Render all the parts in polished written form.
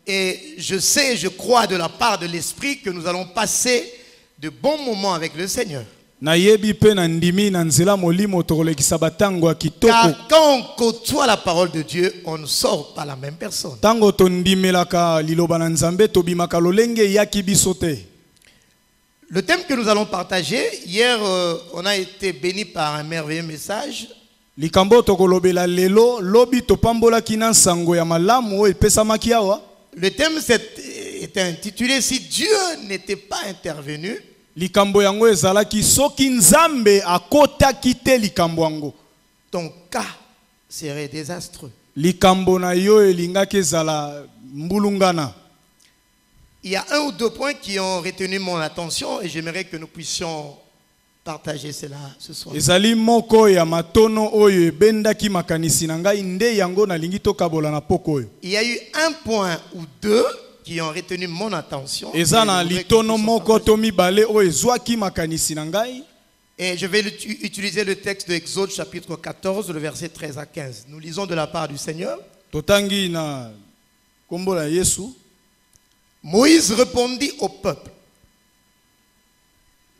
Et je sais, je crois de la part de l'Esprit que nous allons passer de bons moments avec le Seigneur. Car quand on côtoie la parole de Dieu, on ne sort pas la même personne. Le thème que nous allons partager, hier on a été béni par un merveilleux message. Le thème est intitulé « Si Dieu n'était pas intervenu ». Ton cas serait désastreux. Il y a un ou deux points qui ont retenu mon attention et j'aimerais que nous puissions partager cela ce soir. Il y a eu un point ou deux qui ont retenu mon attention. Et je vais utiliser le texte de Exode chapitre 14, le verset 13 à 15. Nous lisons de la part du Seigneur. Moïse répondit au peuple: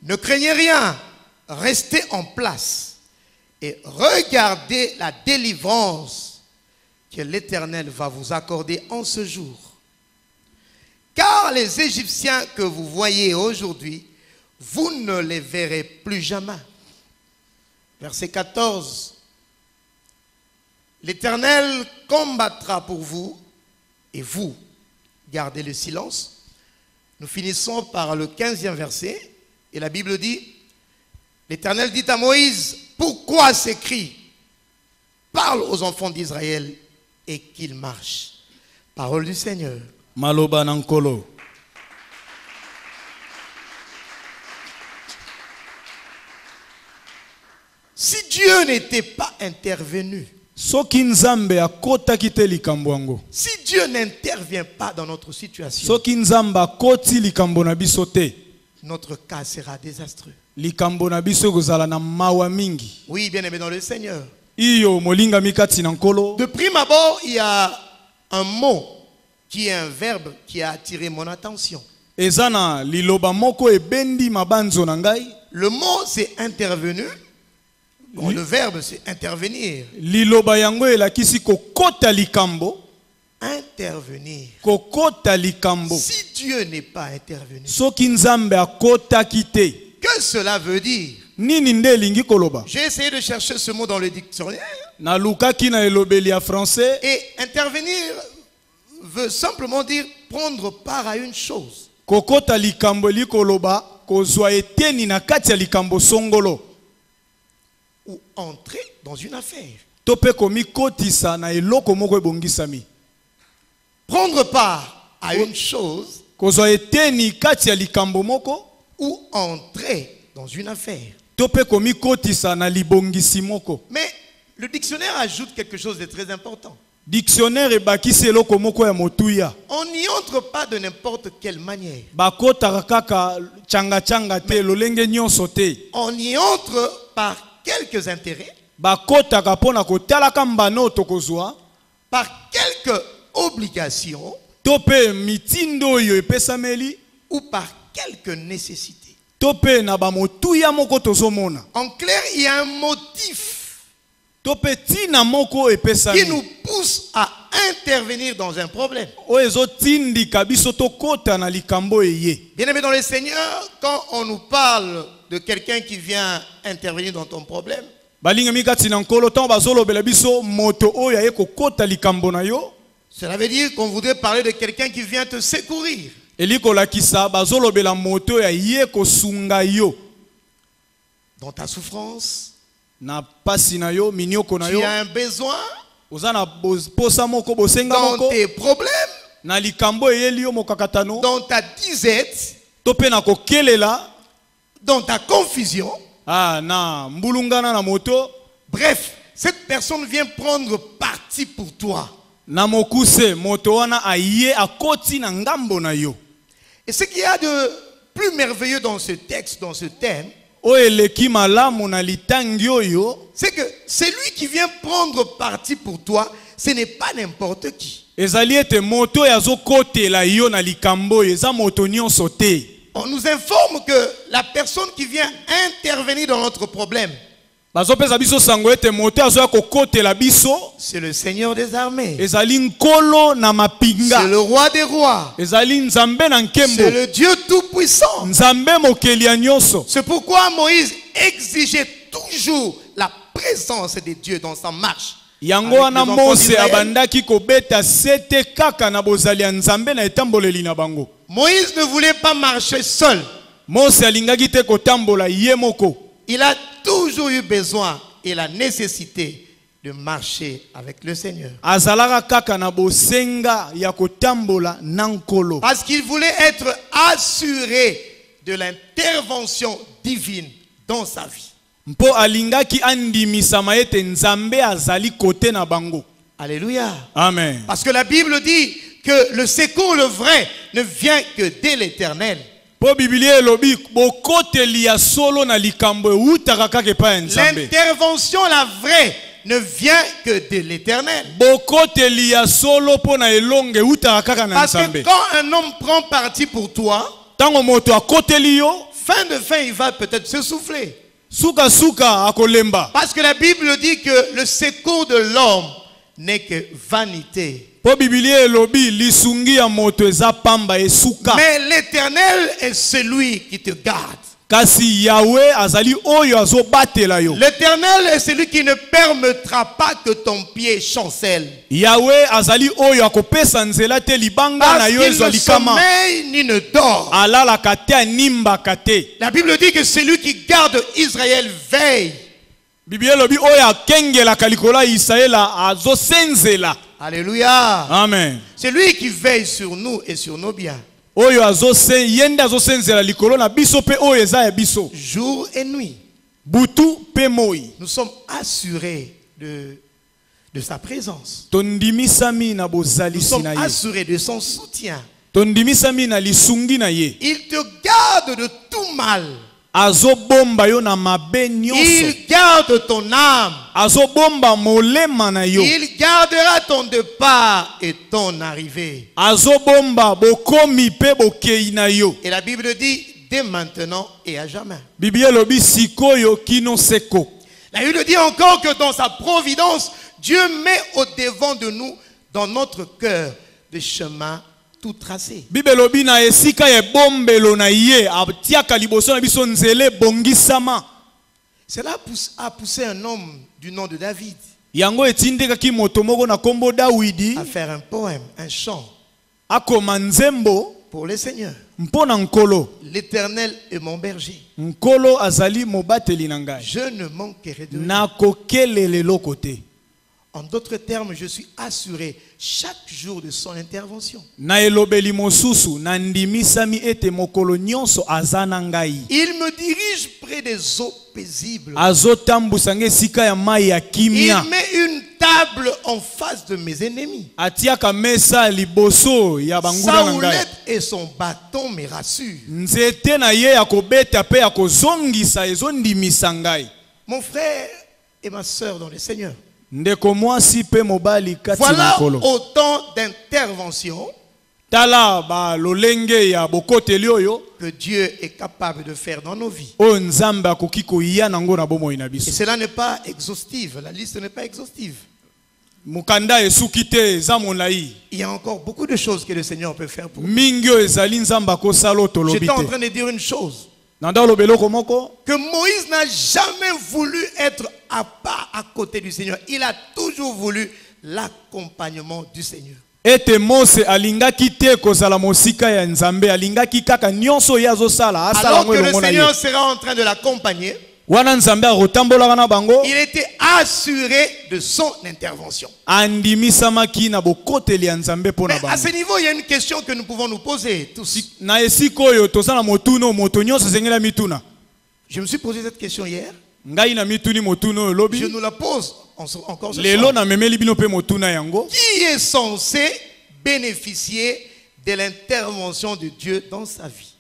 ne craignez rien, restez en place et regardez la délivrance que l'Éternel va vous accorder en ce jour. Car les Égyptiens que vous voyez aujourd'hui, vous ne les verrez plus jamais. Verset 14. L'Éternel combattra pour vous et vous gardez le silence. Nous finissons par le 15e verset et la Bible dit: l'Éternel dit à Moïse, pourquoi ces cris? Parle aux enfants d'Israël et qu'ils marchent. Parole du Seigneur. Maloba nankolo. Si Dieu n'était pas intervenu, si Dieu n'intervient pas dans notre situation, notre cas sera désastreux. Oui, bien aimé dans le Seigneur. De prime abord, il y a un mot qui est un verbe qui a attiré mon attention. Le mot c'est intervenu. Bon, le verbe c'est intervenir. Intervenir. Si Dieu n'est pas intervenu, que cela veut dire? J'ai essayé de chercher ce mot dans le dictionnaire. Et intervenir veut simplement dire prendre part à une chose. Ou entrer dans une affaire. Prendre part à une chose ou entrer dans une affaire. Mais le dictionnaire ajoute quelque chose de très important. On n'y entre pas de n'importe quelle manière. On y entre par quelques intérêts, par quelques obligations ou par quelques nécessités. En clair, il y a un motif qui nous pousse à intervenir dans un problème. Bien aimé dans le Seigneur, quand on nous parle de quelqu'un qui vient intervenir dans ton problème, cela veut dire qu'on voudrait parler de quelqu'un qui vient te secourir. Dans ta souffrance, tu as un besoin. Dans tes problèmes, dans ta disette, dans ta confusion. Bref, cette personne vient prendre parti pour toi. Et ce qu'il y a de plus merveilleux dans ce texte, dans ce thème, c'est que celui qui vient prendre parti pour toi, ce n'est pas n'importe qui. On nous informe que la personne qui vient intervenir dans notre problème, c'est le Seigneur des armées. C'est le roi des rois. C'est le Dieu tout-puissant. C'est pourquoi Moïse exigeait toujours la présence de Dieu dans sa marche. Moïse ne voulait pas marcher seul. Il a toujours eu besoin et la nécessité de marcher avec le Seigneur. Parce qu'il voulait être assuré de l'intervention divine dans sa vie. Alléluia. Amen. Parce que la Bible dit que le secours, le vrai, ne vient que de l'Éternel. L'intervention, la vraie, ne vient que de l'Éternel. Parce que quand un homme prend parti pour toi, fin de fin, il va peut-être se souffler. Parce que la Bible dit que le secours de l'homme n'est que vanité. Mais l'Éternel est celui qui te garde. L'Éternel est celui qui ne permettra pas que ton pied chancelle. Parce qu'il ne sommeille ni ne dort. La Bible dit que celui qui garde Israël veille. Alléluia. Amen. C'est lui qui veille sur nous et sur nos biens. Jour et nuit. Nous sommes assurés de sa présence. Nous sommes assurés de son soutien. Il te garde de tout mal. Il garde ton âme. Il gardera ton départ et ton arrivée. Et la Bible dit dès maintenant et à jamais. La Bible dit encore que dans sa providence, Dieu met au devant de nous, dans notre cœur, des chemins tout tracé. Cela a poussé un homme du nom de David à faire un poème, un chant pour le Seigneur. L'Éternel est mon berger. Je ne manquerai de rien. En d'autres termes, je suis assuré chaque jour de son intervention. Il me dirige près des eaux paisibles. Il met une table en face de mes ennemis. Sa houlette et son bâton me rassurent. Mon frère et ma soeur dans le Seigneur, voilà autant d'interventions que Dieu est capable de faire dans nos vies. Et cela n'est pas exhaustif, la liste n'est pas exhaustive. Il y a encore beaucoup de choses que le Seigneur peut faire pour nous. J'étais en train de dire une chose, que Moïse n'a jamais voulu être à part à côté du Seigneur. Il a toujours voulu l'accompagnement du Seigneur. Alors que le Seigneur sera en train de l'accompagner, il était assuré de son intervention. Mais à ce niveau, il y a une question que nous pouvons nous poser tous. Je me suis posé cette question hier. Je nous la pose encore ce soir. Qui est censé bénéficier de l'intervention de Dieu dans sa vie?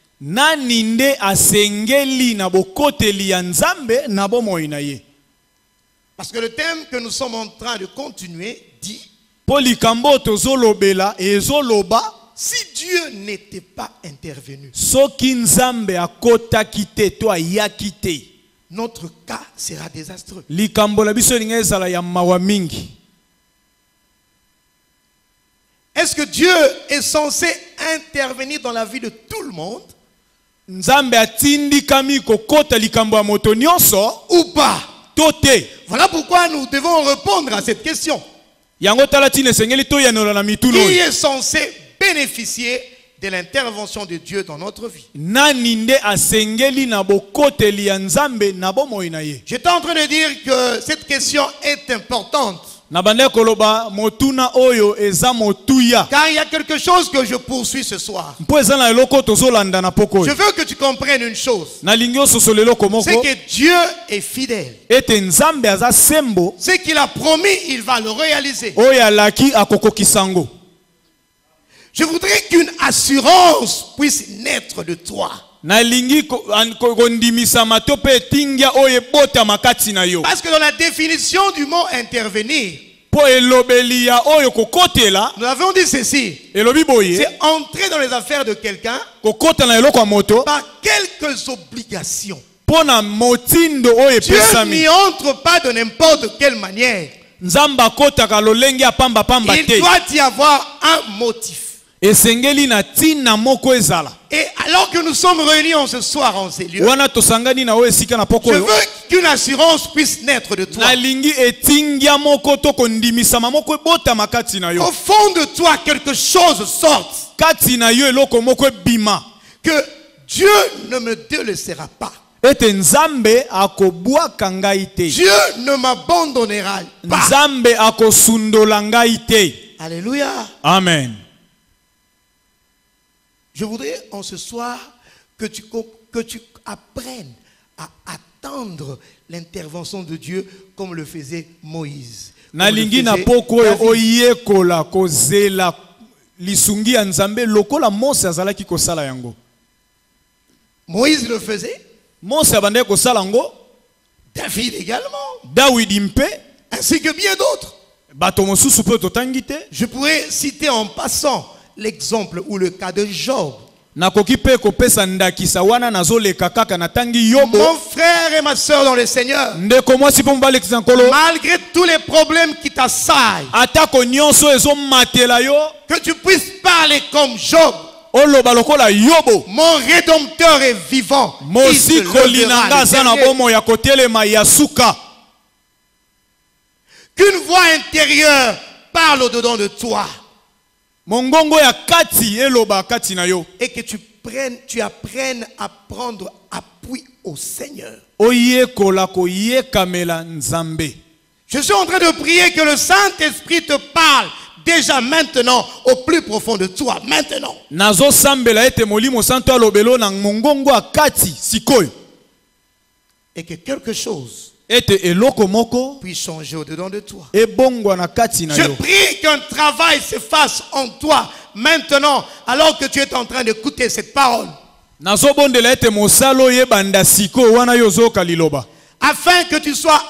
Parce que le thème que nous sommes en train de continuer dit Si Dieu n'était pas intervenu, notre cas sera désastreux. Est-ce que Dieu est censé intervenir dans la vie de tout le monde? Ou pas? Voilà pourquoi nous devons répondre à cette question. Qui est censé bénéficier de l'intervention de Dieu dans notre vie? J'étais en train de dire que cette question est importante. Car il y a quelque chose que je poursuis ce soir. Je veux que tu comprennes une chose. C'est que Dieu est fidèle. Ce qu'il a promis, il va le réaliser. Je voudrais qu'une assurance puisse naître de toi. Parce que dans la définition du mot intervenir, nous avons dit ceci: c'est entrer dans les affaires de quelqu'un par quelques obligations. Dieu n'y entre pas de n'importe quelle manière. Il doit y avoir un motif. Et alors que nous sommes réunis en ce soir en ces lieux, je veux qu'une assurance puisse naître de toi. Au fond de toi, quelque chose sorte. Que Dieu ne me délaissera pas. Dieu ne m'abandonnera pas. Alléluia. Amen. Je voudrais en ce soir que tu apprennes à attendre l'intervention de Dieu comme le faisait Moïse. Moïse le faisait. David également. Ainsi que bien d'autres. Je pourrais citer en passant l'exemple ou le cas de Job. Mon frère et ma soeur dans le Seigneur, malgré tous les problèmes qui t'assaillent, que tu puisses parler comme Job. Mon Rédempteur est vivant. Qu'une voix intérieure parle au-dedans de toi. Et que tu apprennes à prendre appui au Seigneur. Je suis en train de prier que le Saint-Esprit te parle déjà maintenant au plus profond de toi. Maintenant. Et que quelque chose puis changer au-dedans de toi. Je prie qu'un travail se fasse en toi maintenant, alors que tu es en train d'écouter cette parole. Afin que tu sois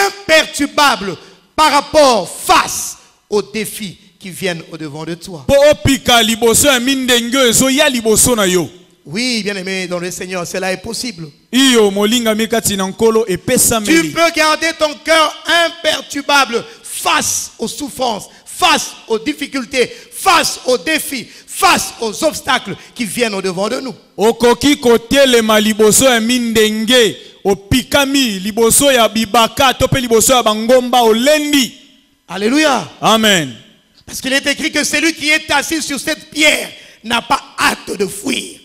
imperturbable par rapport face aux défis qui viennent au-devant de toi. Oui, bien-aimé dans le Seigneur, cela est possible. Tu peux garder ton cœur imperturbable face aux souffrances, face aux difficultés, face aux défis, face aux obstacles qui viennent au-devant de nous. Alléluia. Amen. Parce qu'il est écrit que celui qui est assis sur cette pierre n'a pas hâte de fuir.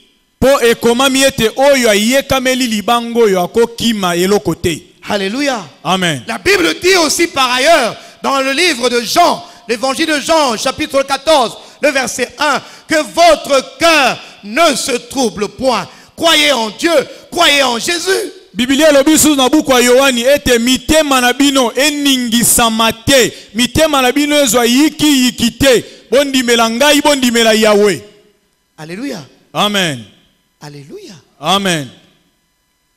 Alléluia. Amen. La Bible dit aussi par ailleurs dans le livre de Jean, l'évangile de Jean, chapitre 14, le verset 1, que votre cœur ne se trouble point. Croyez en Dieu, croyez en Jésus. Biblia lobisu na buku ya Yohani ete mitema na bino eningisama te, mitema na bino ezwa yikite, bondimela ngai, bondimela Yahweh. Alléluia. Amen. Alléluia. Amen.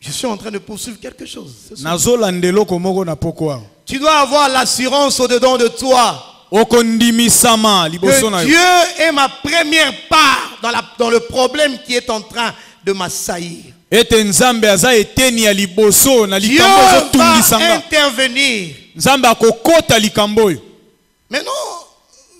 Je suis en train de poursuivre quelque chose. Nazolandelo komoko na poko. Tu dois avoir l'assurance au-dedans de toi. okondimisama liboso na Que yo. Dieu est ma première part dans le problème qui est en train de m'assaillir. Ete nzambe aza eteni ya liboso na Dieu likambo va ezotungisanga. intervenir. Nzambe akokota likambo oyo. Maintenant,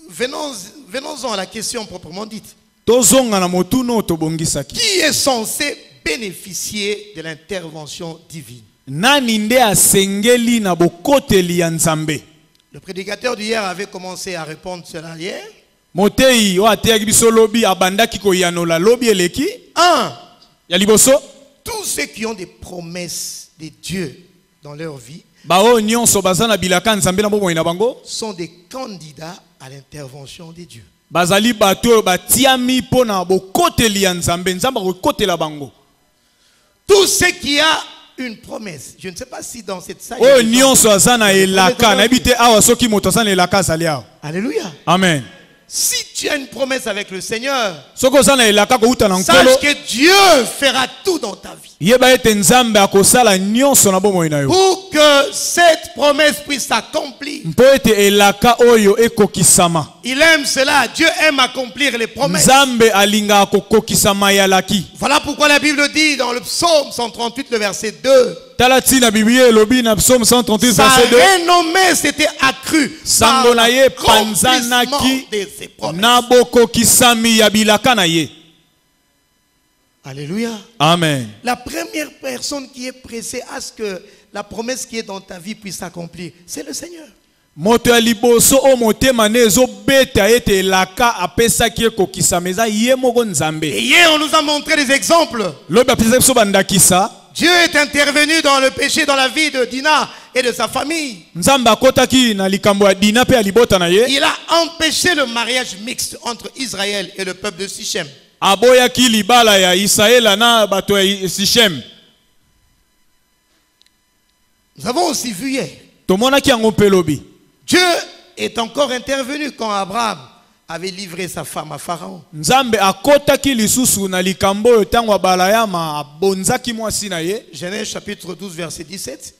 venons-en à la question proprement dite. Tozonga na motuno tobongisaki. Qui est censé bénéficier de l'intervention divine? Nani nde asengeli na bokoteli ya nzambe? Le prédicateur d'hier avait commencé à répondre cela hier. Motei o ateyaki biso lobi abandaki koyanola lobi eleki. 1. Ya liboso. Tous ceux qui ont des promesses de Dieu dans leur vie Bao nyonso bazana bilaka nzambe na bomoi na bango sont des candidats à l'intervention de Dieu. bazali bato batiami pona bokoteli ya nzambe nzamba kokotela bango. Tout ce qui a une promesse. Je ne sais pas si dans cette salle. O nyonso azana elaka na bite awa soki moto azana elaka azali awa. Alléluia. Amen. Si tu as une promesse avec le Seigneur, Soko azana elaka ko uta na nkolo. sache que Dieu fera tout dans ta vie. Yeba ete nzambe akosala nyonso na bomoi na yo. Pour que cette promesse puisse s'accomplir. Mpo ete elaka oyo ekokisama. Il aime cela. Dieu aime accomplir les promesses. Nzambe alinga kokokisama yalaki. Voilà pourquoi la Bible dit dans le psaume 138, le verset 2. Talati na Biblia lobi na Psaume 138 Sa verset 2. renommée s'était accrue par Sango na ye l'accomplissement panzanaki de ses promesses. na bokokisami ya bilaka na ye. Alléluia. Amen. La première personne qui est pressée à ce que la promesse qui est dans ta vie puisse s'accomplir, c'est le Seigneur. Moto ya liboso o motema ne ezobeta ete elaka apesaki ekokisama eza ye moko nzambe. Et hier, on nous a montré des exemples. Lobi apesaki biso bandakisa. Dieu est intervenu dans le péché dans la vie de Dina et de sa famille. Nzambe akotaki na likambo ya Dina pe ya libota na ye. Il a empêché le mariage mixte entre Israël et le peuple de Sichem. Aboyaki libala ya Isaela na bato ya Sichem. Nous avons aussi vu hier. Tomonaki yango pe lobi. Dieu est encore intervenu quand Abraham avait livré sa femme à Pharaon. Nzambe akotaki lisusu na likambo oyo tango abalayama abonzaki mwasi na ye. Genèse chapitre 12 verset 17.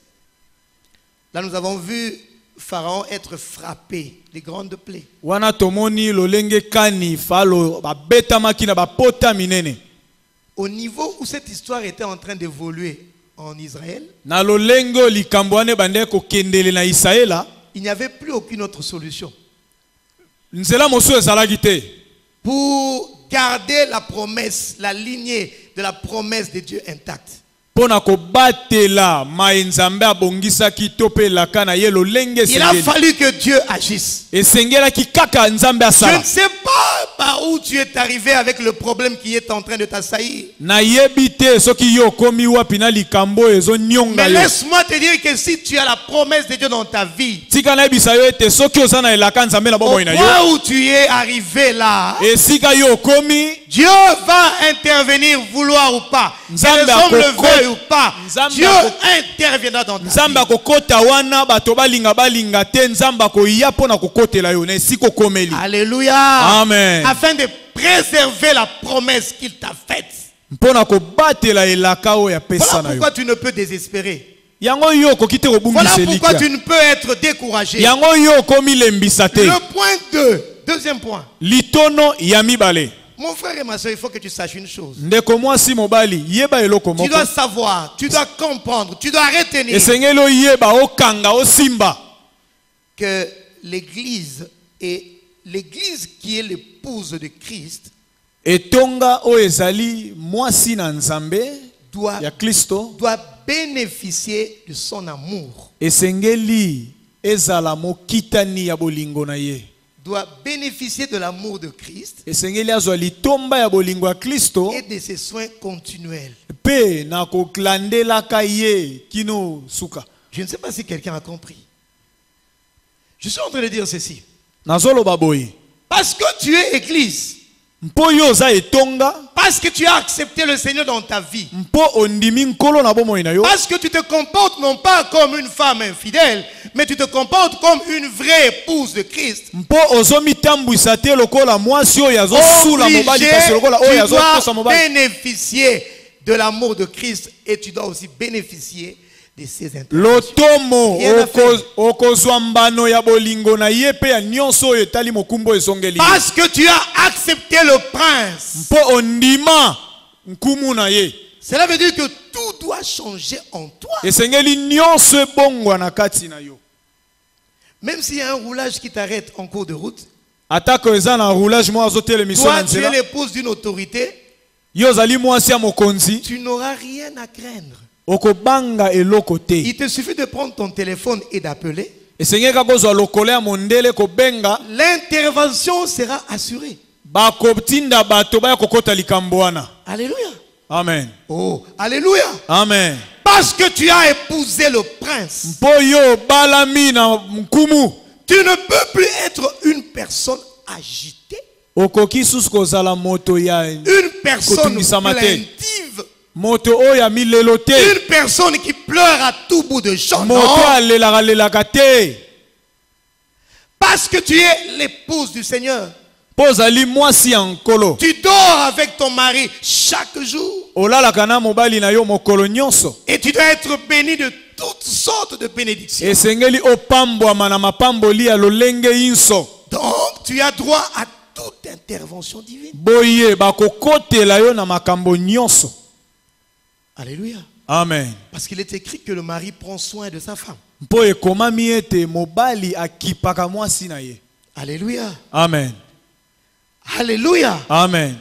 Là nous avons vu Pharaon être frappé des grandes plaies. Wana tomoni lolenge kani falo babetamaki na bapota minene. Au niveau où cette histoire était en train d'évoluer en Israël, Na lolengo likambo ane bande ko kendele na Isaela. il n'y avait plus aucune autre solution Nzela mosu ezalaki te. pour garder la promesse, la lignée de la promesse de Dieu intacte. Pona ko batela mai nzambe abongisaki to pe laka na ye lolenge Il a sengeli. fallu que Dieu agisse. Esengelaki kaka nzambe Je asala. ne sais pas par où tu es arrivé avec le problème qui est en train de t'assaillir. Na yebi te soki yo komi wapi na likambo ezo nyonga Mais yo. laisse-moi te dire que si tu as la promesse de Dieu dans ta vie, Tika na yebisa yo ete soki oza na elaka nzambe na au bomoi na yo. point où tu es arrivé là, Esika yo komi Dieu va intervenir, vouloir ou pas. Que Nzambe les hommes le akoko- veuillent ou pas. Nzambe Dieu akoko- interviendra dans ta nzambe vie. akokota wana bato balinga te nzambe akoya pona kokotela yo na esika okomeli. Alléluia. Amen. Afin de préserver la promesse qu'il t'a faite. Mpona kobatela elaka oyo apesa Voilà na yo. pourquoi tu ne peux désespérer. Yango yo okoki te Voilà kobungisa pourquoi tu elikya. ne peux être découragé. Yango yo okomi lembisa te. Le point 2, deuxième point. Litono ya mibale. Mon frère et ma soeur, il faut que tu saches une chose. Ndeko mwasi mobali yeba eloko Tu moko. dois savoir, tu dois comprendre, tu dois retenir Esengeli oyeba okanga osimba. que l'Église qui est l'épouse de Christ Etonga o ezali mwasi na nzambe doit ya Kristo. bénéficier de son amour, Esengeli ezala mokitani ya bolingo na ye. doit bénéficier de l'amour de Christ Esengeli azwa litomba ya bolingo ya Kristo et de ses soins continuels. pe na koklandelaka ye kino suka. Je ne sais pas si quelqu'un a compris. Je suis en train de dire ceci. Nazoloba boye. Parce que tu es Église, Mpo yo za etonga, parce que tu as accepté le Seigneur dans ta vie, mpo ondimi nkolo na bomoi na yo. parce que tu te comportes non pas comme une femme infidèle, mais tu te comportes comme une vraie épouse de Christ. Mpo ozomitambwisa te lokola mwasi oyo azosula mobali kasi lokola oyo Tu azokosa dois mobali. bénéficier de l'amour de Christ et tu dois aussi bénéficier de ses interventions. Lotomo Rien à faire. okozwa mbano ya bolingo na ye pe ya nyonso oyo etali mokumbo ezongeli. Parce que tu as accepté le prince. Mpo ondima nkumu na ye. Cela veut dire que tout doit changer en toi. Esengeli nyonso ebongwa na kati na yo. Même s'il y a un roulage qui t'arrête en cours de route, Atako eza na roulage mo azotele mission toi na tu es nzela. l'épouse d'une autorité, Yo zali mwasi ya mokonzi. tu n'auras rien à craindre. Okobanga eloko te. Il te suffit de prendre ton téléphone et d'appeler. Esengeka kozwa lokolo ya mondele kobenga. L'intervention sera assurée. Bakotinda bato baya kokota likambo wana. Alléluia. Amen. Oh, alléluia. Amen. Parce que tu as épousé le prince. Mpo yo balami na nkumu. Tu ne peux plus être une personne agitée. Okoki susu kozala moto ya Une personne kotungisama te. plaintive. Moto oyo ya milelo te. Une personne qui pleure à tout bout de champ. Moto Non. alelaka te. Parce que tu es l'épouse du Seigneur. Pozali mwasi ya nkolo. Tu dors avec ton mari chaque jour. Olalaka na mobali na yo mokolo nyonso. Et tu dois être béni de toutes sortes de bénédictions. Esengeli opambwama na mapamboli ya lolenge inso. Donc tu as droit à toute intervention divine. Boye bakokotela yo na makambo nyonso. Alléluia. Amen. Parce qu'il est écrit que le mari prend soin de sa femme. Mpo ekomami ete mobali akipaka mwasi na ye. Alléluia. Amen. Alléluia. Amen.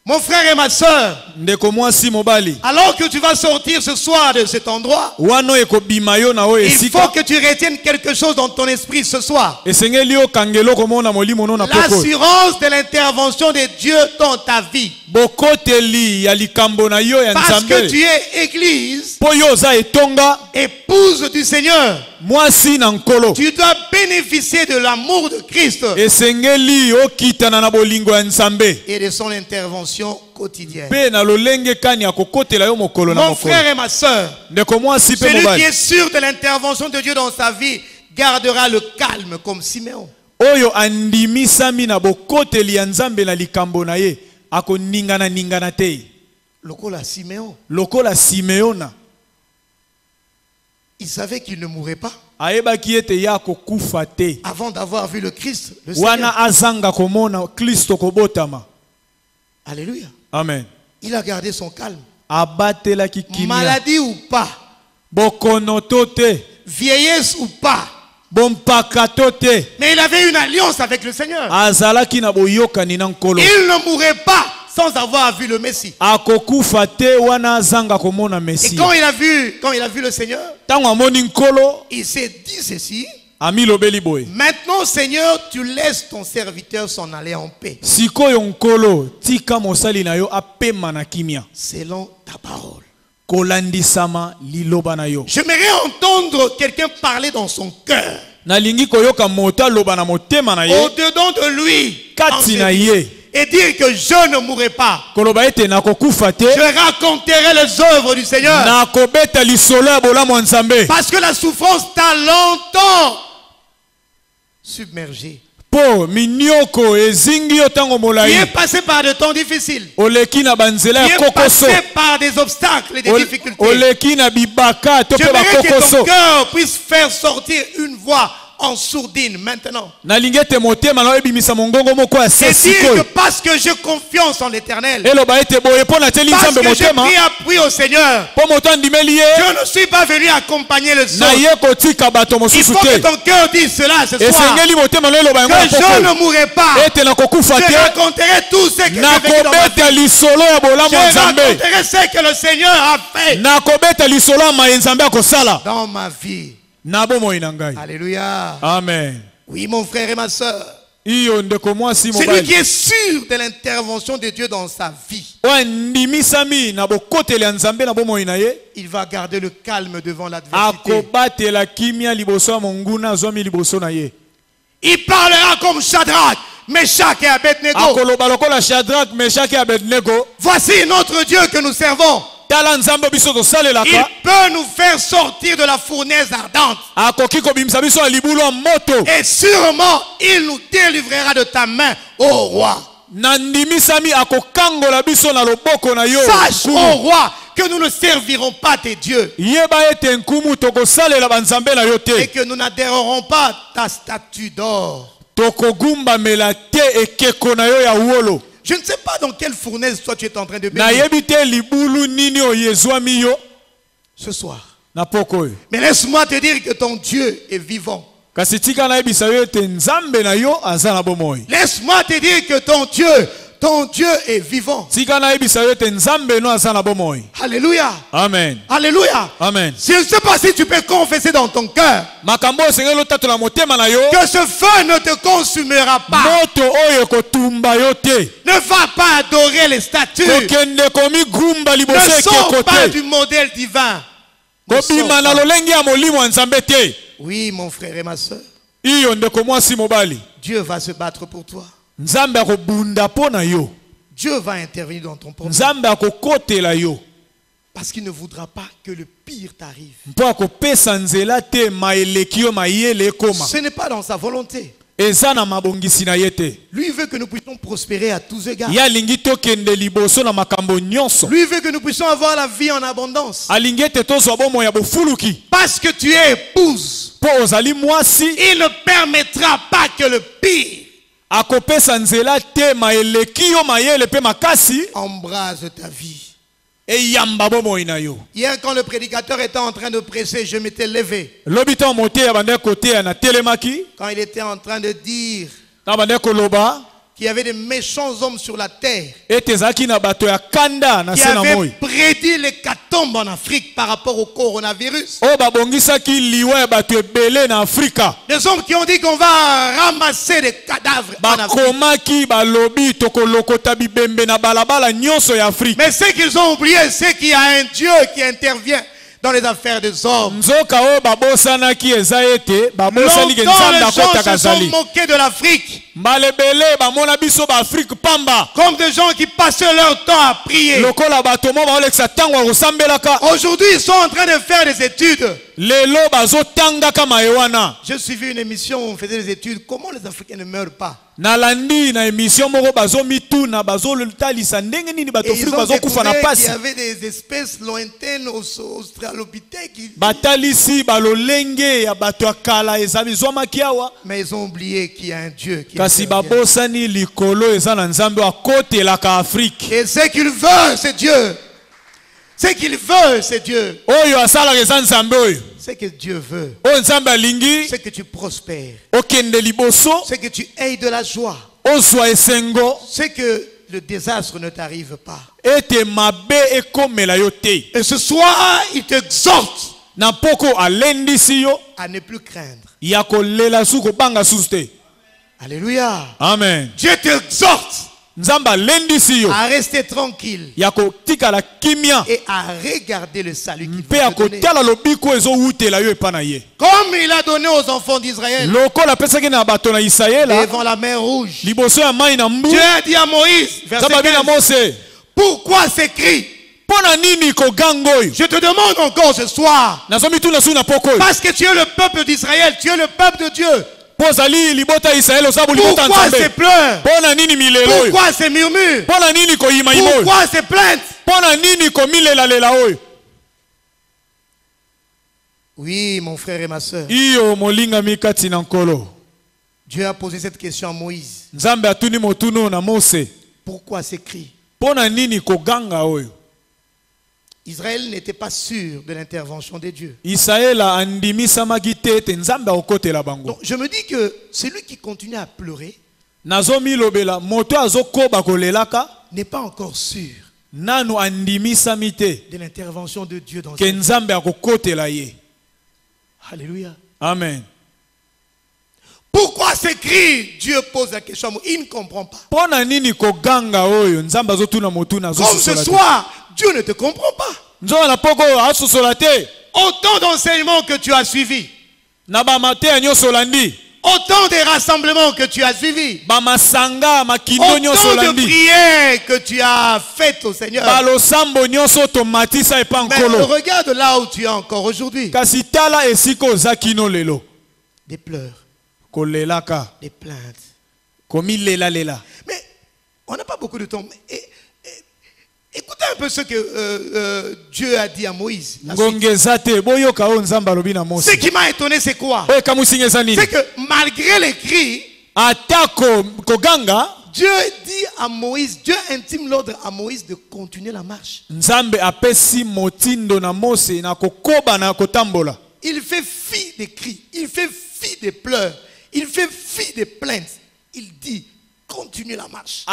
Mon frère et ma soeur, Ndeko mwasi mobali. alors que tu vas sortir ce soir de cet endroit, Wano ekobima yo na o il faut esika. que tu retiennes quelque chose dans ton esprit ce soir. Esengeli yo kangelo komona molimo no na poko. L'assurance de l'intervention de Dieu dans ta vie. Bokoteli ya likambo na yo ya Parce que nzambe. tu es église, Po yo za etonga épouse du Seigneur. mwasi na nkolo. Tu dois bénéficier de l'amour de Christ Esengeli okitana na bolingo ya nzambe. et de son intervention quotidienne. Pe na lolenge kani akokotela yo mokolo na Mon mokolo. frère et ma soeur, Ndeko mwasi pe celui qui mobali. est sûr de l'intervention de Dieu dans sa vie gardera le calme comme Siméon. Oyo andimisami na bokoteli ya nzambe na likambo na ye. Ako ningana te. Lokola Siméon, Lokola Simeona. il savait qu'il ne mourrait pas Ayebaki ete ya kokufa te. avant d'avoir vu le Christ, le Wana Seigneur. azanga komona Kristo kobotama. Alléluia. Amen. Il a gardé son calme. Abatelaki kimia. Maladie ou pas, Bokonoto te. vieillesse ou pas, Bompakato te. mais il avait une alliance avec le Seigneur. Azalaki na boyokani na nkolo. Il ne mourrait pas sans avoir vu le Messie. Akokufa te wana azanga komona Et Messie. quand il a vu le Seigneur, Tango amoni nkolo il s'est dit ceci: amilobeli boye. maintenant, Seigneur, tu laisses ton serviteur s'en aller en paix, Sikoyo nkolo tika mosali na yo apema na kimia. selon ta parole. Kolandisama liloba na yo. J'aimerais entendre quelqu'un parler dans son cœur, Nalingi koyoka moto aloba na motema na ye. au-dedans de lui, en Kati ses na vies, ye. et dire que je ne mourrai pas. Koloba ete nakokufa te. Je raconterai les œuvres du Seigneur. Nakobeta lisolo ya bolamu ya nzambe. Parce que la souffrance t'a longtemps submergé. Po minioko ezingi yo tango Tu molai. es passé par des temps difficiles. Oleki na banzela Tu ya es kokoso. passé par des obstacles et des difficultés. Oleki na bibaka to pe J'aimerais que ton bakokoso. cœur puisse faire sortir une voix en sourdine maintenant. Nalingi ete motema na ebimisa mongongo moko ya Et dire que sesikoyo. parce que j'ai confiance en l'Éternel, Eloba ete boye po na teli parce nzambe que j'ai motema. pris appui au Seigneur, Po moto andimeli ye. je ne suis pas venu accompagner le Na sol. ye kotika bato Il mosusu faut que te. ton cœur dise cela ce soir. Esengeli motema na eloba yango Que na je poko. ne mourrai pas. Ete nakokufa Je te. raconterai tout ce que j'ai vécu dans ma vie. Nakobeta lisolo ya bolamu ya Je nzambe. raconterai ce que le Seigneur a fait Nakobeta lisolo ya maye nzambe akosala. dans ma vie. Na bomoi na ngai. Alléluia. Amen. Oui, mon frère et ma soeur. Iyo ndeko mwasi Celui mobali. qui est sûr de l'intervention de Dieu dans sa vie, Wandimisami na bokoteli ya nzambe na bomoi na ye. il va garder le calme devant l'adversité. Akobatela kimia liboso ya monguna azwami liboso na ye. Il parlera comme Shadrach, Meshach et Abednego. Akoloba lokola Shadrach, Meshach et Abednego. Voici notre Dieu que nous servons. Tala nzambe biso Il tosalelaka. peut nous faire sortir de la fournaise ardente. Akoki kobimisa biso ya libulu ya moto. Et sûrement, il nous délivrera de ta main, ô roi. Nandimisami akokangola biso na loboko na yo. Sache, ô roi, que nous ne servirons pas tes dieux. Yeba ete nkumu tokosalela banzambe na yo Et te. que nous n'adhérerons pas à ta statue d'or. Tokogumbamela te ekeko na yo ya wolo. Je ne sais pas dans quelle fournaise toi tu es en train de Na bénir yebi te libulu nini oyezwami yo ce soir. na poko oyo. Mais laisse-moi te dire que ton Dieu est vivant. Kasi tika na yebisa yo ete nzambe na yo aza na bomoi. Laisse-moi te dire que ton Dieu est vivant. Tika na yebisa yo ete nzambe no aza na bomoi. Alléluia. Amen. Alléluia. Amen. Je ne sais pas si tu peux confesser dans ton cœur Makambo osengeli otatola motema na yo. que ce feu ne te consumera pas. Moto oyo kotumba yo te. Ne va pas adorer les statues. Kokende komi gumba liboso Ne sors ekeko pas te. du modèle divin. Ne sors Kobima na pas. lolenge ya molimo ya nzambe te. Oui, mon frère et ma soeur, Iyo ndeko mwasi mobali. Dieu va se battre pour toi. Nzambe akobunda po na yo. Dieu va intervenir dans ton problème. Nzambe akokotela yo. Parce qu'il ne voudra pas que le pire t'arrive. Mpo akopesa nzela te maeleki yo mayele ekoma. Ce n'est pas dans sa volonté. Eza na mabongisi na ye te. Lui veut que nous puissions prospérer à tous égards. Ye alingi tokende liboso na makambo nyonso. Lui veut que nous puissions avoir la vie en abondance. Alingi ete tozwa bomoi ya bofuluki. Parce que tu es épouse, Mpo ozali mwasi il ne permettra pas que le pire akopesa nzela te maeleki yo mayele pe makasi embrase ta vie. eyamba bomoi na yo. Hier, quand le prédicateur était en train de prêcher, je m'étais levé. Lobi to mote ya bande kote ya na telemaki Quand il était en train de dire na bande koloba qu'il y avait des méchants hommes sur la terre ete ezalaki na bato ya kanda na qui se na moi avaient prédit l'hécatombe en Afrique par rapport au coronavirus. oyo babongisaki liwa ya bato ebele na Afrika. Des hommes qui ont dit qu'on va ramasser des cadavres en Afrique. Bakomaki balobi tokolokota bibembe na balabala nyonso ya Afrika. Mais ce qu'ils ont oublié, c'est qu'il y a un Dieu qui intervient dans les affaires des hommes. Nzoka oyo babosanaki eza ete babosani ke Longtemps, nzambe les gens akotaka se sont zali. moqués de l'Afrique Mbala ebele bamona biso baafrike pamba comme des gens qui passaient leur temps à prier. lokola bato mo baolekisa ntango ya kosambelaka. Aujourd'hui, ils sont en train de faire des études. Lelo bazotangaka maye wana. J'ai suivi une émission où on faisait des études. Comment les Africains ne meurent pas? Nalandi na émission moko bazomituna bazotalisa ndenge nini bato Et ils afrika ont bazokufa na découvert qu'il y pasi. avait des espèces lointaines australopithèques. Batalisi balolenge ya bato ya kala eza bizwamaki awa. Mais ils ont oublié qu'il y a un Dieu qui Kasi intervient. babosani likolo eza na nzambe akotelaka Afrique. Et ce qu'il veut, c'est Dieu. Ce qu'il veut, c'est Dieu. Oyo asalaka eza nzambe oyo. Ce que Dieu veut, Oyo nzambe alingi c'est que tu prospères. okende liboso C'est que tu aies de la joie. ozwa esengo C'est que le désastre ne t'arrive pas. ete mabe ekomela yo te. Et ce soir, il t'exhorte Na poko alendisi yo à ne plus craindre. ya kolela su kobanga susu te. Alléluia. Amen. Dieu t'exhorte Nzambe alendisi yo à rester tranquille ya kotikala kimia et à regarder le salut qu'il mpe ya va te donner. kotala lobiko ezowutela yo epa na ye. Comme il a donné aux enfants d'Israël Lokola apesaki na bato na Isalaela devant la mer rouge. liboso ya mai na mbu. Dieu a dit à Moïse, verset Nzambe abi na 15, Mose pourquoi ces cris? mpo na nini koganga oyo. Je te demande encore ce soir, Nazomituna su na poko oyo. parce que tu es le peuple d'Israël, tu es le peuple de Dieu. Mpo ozali libota ya Israele oza bolibota ya Pourquoi ces Nzambe. pleurs? Mpo na nini milelo oyo. Pourquoi ces murmures? Mpo na nini koyimayima oyo. Pourquoi ces plaintes? Mpo na nini komilelalela oyo. Oui, mon frère et ma soeur. Iyo molingami kati na nkolo. Dieu a posé cette question à Moïse. Nzambe atuni motuno na Mose. Pourquoi ces cris? Mpo na nini koganga oyo. Israël n'était pas sûr de l'intervention de Dieu. Isaela andimisamaki te ete Nzambe akokotela bango. Donc je me dis que celui qui continue à pleurer Nazomilobela moto azokoba kolelaka n'est pas encore sûr nanu andimisami te de l'intervention de Dieu dans sa ke vie. Nzambe akokotela ye. Alléluia. Amen. Pourquoi ces cris? Dieu pose la question. Il ne comprend pas. Mpo na nini koganga oyo Nzambe azotuna motuna Comme ce azososola te. soir, Dieu ne te comprend pas. Nzonga na poko oyo asosola te. Autant d'enseignements que tu as suivis, Na bamateya nyonso olandi. autant de rassemblements que tu as suivis, Bamasanga makindo nyonso autant de olandi. prières que tu as faites au Seigneur. Balosambo nyonso tomatisa epa Mais nkolo. regarde là où tu es encore aujourd'hui. Kasi tala esika oza kino lelo. Des pleurs, Kolelaka. des plaintes. Komilela lela. Mais on n'a pas beaucoup de temps. Écoutez un peu ce que Dieu a dit à Moïse. Ce qui m'a étonné, c'est quoi? C'est que malgré les cris, Dieu dit à Moïse, Dieu intime l'ordre à Moïse de continuer la marche. Il fait fi des cris, il fait fi des pleurs, il fait fi des plaintes. Il dit, continue la marche.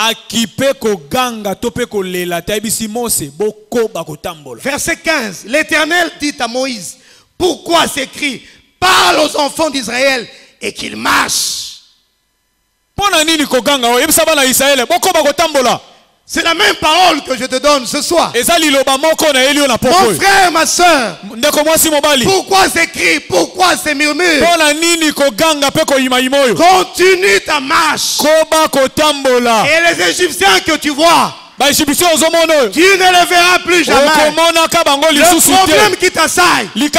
Verset 15, l'Éternel dit à Moïse, pourquoi ces cris? Parle aux enfants d'Israël et qu'ils marchent. C'est la même parole que je te donne ce soir. Mon frère, ma soeur, pourquoi ces cris, pourquoi ces murmures? Continue ta marche. Et les Égyptiens que tu vois, tu ne les verras plus jamais. Le problème qui t'assaille va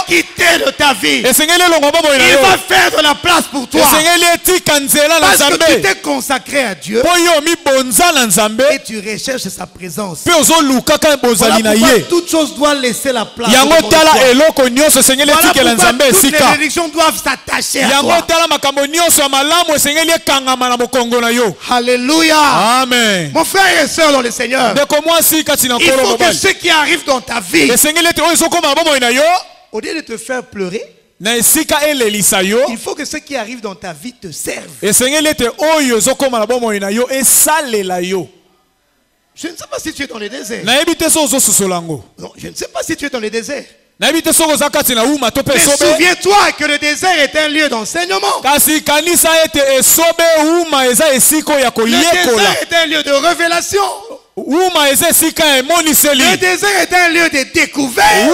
quitter de ta vie. Il va faire de la place pour toi. Parce que tu t'es consacré à Dieu et tu recherches sa présence. Voilà pourquoi toute chose doit laisser la place. Voilà pourquoi toutes les bénédictions doivent s'attacher à toi. Alléluia. Amen. Mon frère et soeur dans le Seigneur, il faut que ce qui arrive dans ta vie, au lieu de te faire pleurer, il faut que ce qui arrive dans ta vie te serve. Je ne sais pas si tu es dans le désert. Non, je ne sais pas si tu es dans le désert. Mais souviens-toi que le désert est un lieu d'enseignement. Le désert est un lieu de révélation. Le désert est un lieu de découverte.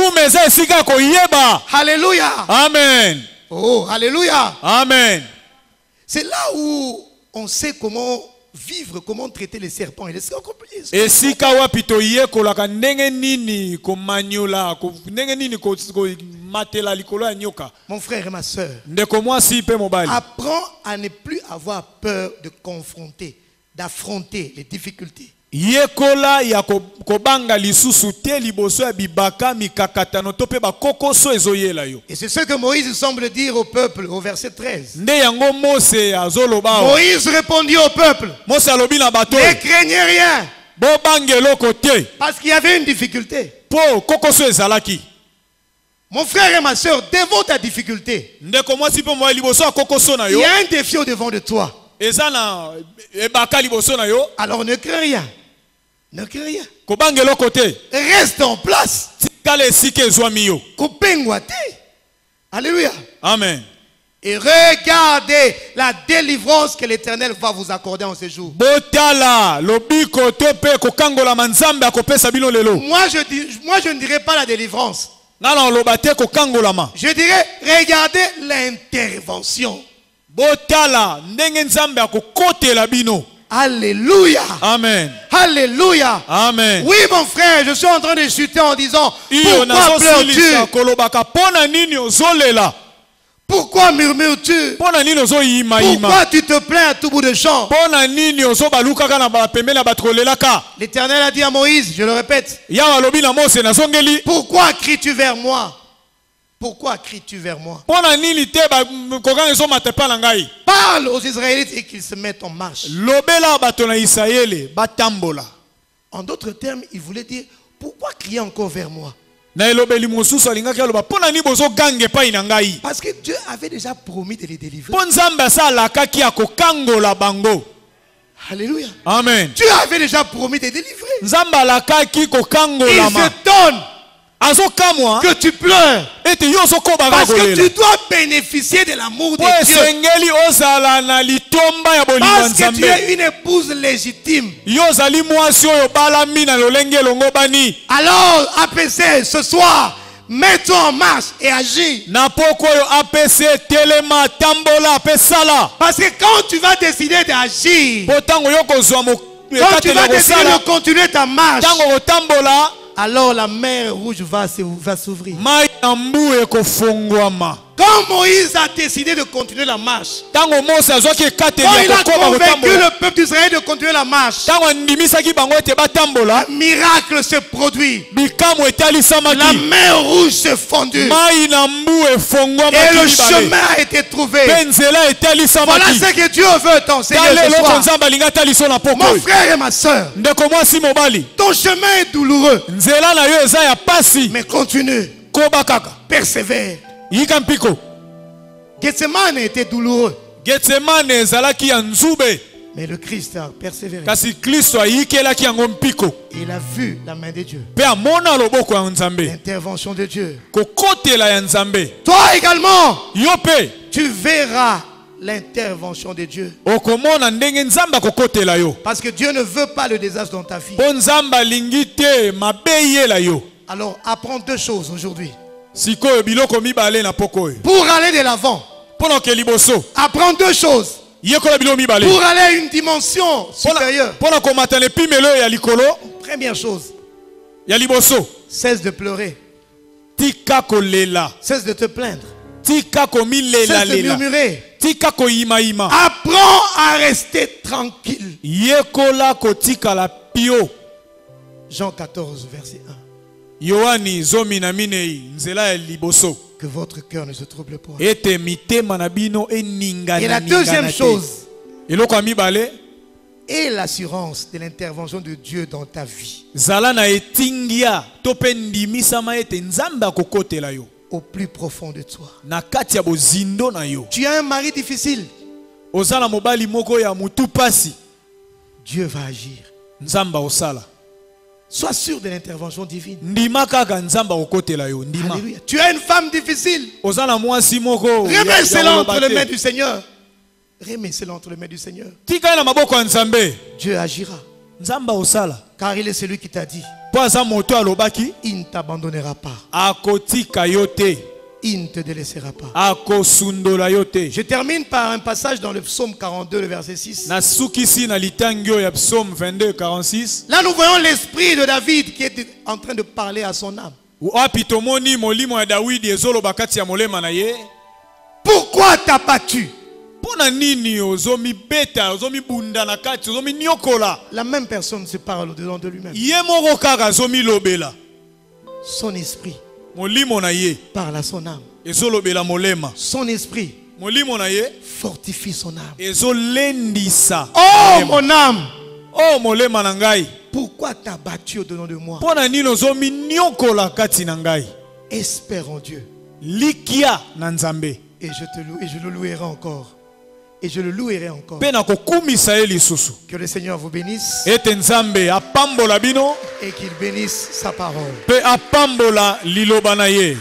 Alléluia. Amen. Oh, alléluia. Amen. C'est là où on sait comment vivre, comment traiter les serpents et les scorpions. Mon frère et ma soeur, apprends à ne plus avoir peur de confronter, d'affronter les difficultés. Et c'est ce que Moïse semble dire au peuple au verset 13. Moïse répondit au peuple, ne craignez rien, parce qu'il y avait une difficulté. Mon frère et ma soeur, devant ta difficulté, il y a un défi au devant de toi. Alors ne crains rien. Ne crains rien. Reste en place. Alléluia. Amen. Et regardez la délivrance que l'Éternel va vous accorder en ce jour. Moi je ne dirais pas la délivrance. Je dirais regardez l'intervention. Alléluia. Amen. Alléluia. Amen. Oui, mon frère, je suis en train de chuter en disant, pourquoi pleures-tu? Pourquoi murmures-tu? Pourquoi tu te plains à tout bout de champ? L'Éternel a dit à Moïse, je le répète, pourquoi cries-tu vers moi? Pourquoi cries-tu vers moi? Parle aux Israélites et qu'ils se mettent en marche. En d'autres termes, il voulait dire, pourquoi crier encore vers moi? Parce que Dieu avait déjà promis de les délivrer. Alléluia. Amen. Dieu avait déjà promis de les délivrer. Il s'étonne que tu pleures parce que tu dois bénéficier de l'amour de Dieu, parce que tu es une épouse légitime. Alors APC ce soir, mets-toi en marche et agis. Parce que quand tu vas décider d'agir, quand tu vas décider de continuer ta marche, alors la mer rouge va s'ouvrir. Quand Moïse a décidé de continuer la marche, tango Mose azwaki ekateli quand il ya a kokoma convaincu kotambola le peuple d'Israël de continuer la marche, tango andimisaki bango ete batambola un miracle se produit. bikamwa La etalisamaki mer rouge s'est fondue mai na mbu et efongwamaki le mibale chemin a été trouvé. mpe nzela Voilà etalisamaki ce que Dieu veut t'enseigner tala ce eloko soir. nzambe alingi ataliso na poko Mon oyo frère et ma soeur, ndeko mwasi mobali ton chemin est douloureux, nzela na yo eza ya pasi mais continue, koba kaka persévère. yika mpiko Gethsemane était douloureux, getsemane ezalaki ya nzube mais le Christ a persévéré. kasi kristo ayikelaki yango mpiko Il a vu la main de Dieu, mpe amona loboko ya nzambe l'intervention de Dieu. kokotela ya nzambe Toi également, yo mpe tu verras l'intervention de Dieu. okomona ndenge nzambe akokotela yo Parce que Dieu ne veut pas le désastre dans ta vie. mpo nzambe alingi te mabe eyela yo Alors apprends deux choses aujourd'hui. sikoyo biloko mibale na poko oyo Pour aller de l'avant, mpo na oke liboso apprends deux choses. yekola biloko mibale Pour aller à une dimension supérieure. mpo na komata na epimelo oyo ya likolo Première chose, ya liboso cesse de pleurer. tika kolela Cesse de te plaindre. tika Cesse de komilelalela murmurer. tika koyimayima Apprends à rester tranquille. yekola kotikala pio Jean 14, verset 1. yohani zomi na minei nzela ya liboso Que votre cœur ne se trouble pas. ete mitema na bino eningana Et la deuxième chose, eloko ya mibale est l'assurance de l'intervention de Dieu dans ta vie. zala na etingia to mpe ndimisama ete nzambe akokotela yo Au plus profond de toi. na kati ya bozindo na yo Tu as un mari difficile. oza na mobali moko ya mutu pasi Dieu va agir. nzambe osala Sois sûr de l'intervention divine. ndima kaka nzambe akokotela yo ndima Alléluia. Tu as une femme difficile. oza na mwasi moko Remets-la entre les mains mains du Seigneur. Remets-la entre les mains du Seigneur. tika ye na maboko ya nzambe Dieu agira. nzambe osala Car il est celui qui t'a dit, mpo aza moto alobaki il ne t'abandonnera pas. akotika yo te Il ne te délaissera pas. akosundola yo te Je termine par un passage dans le psaume 42, le verset 6. nasukisi na litangi oyo ya psaume 22 46 Là, nous voyons l'esprit de David qui est en train de parler à son âme. wapi tomoni molimo ya dawidi ezoloba kati ya molema na ye Pourquoi t'as battu? mpo na nini ozomibeta ozomibunda na kati ozominyokola La même personne se parle au-dedans de lui-même. ye moko kaka azomilobela Son esprit molimo na ye parle à son âme. ezolobela molema Son esprit molimo na ye fortifie son âme. ezolendisa Oh, mon âme! o molema na ngai Pourquoi t'as battu au-dedans de moi? mpo na nini ozominyokola kati na ngai Espère en Dieu. likia na nzambe Et je te loue, et je le louerai encore. Et je le louerai encore. mpe nakokumisa ye lisusu Que le Seigneur vous bénisse ete nzambe apambola bino et qu'il bénisse sa parole. mpe apambola liloba na ye.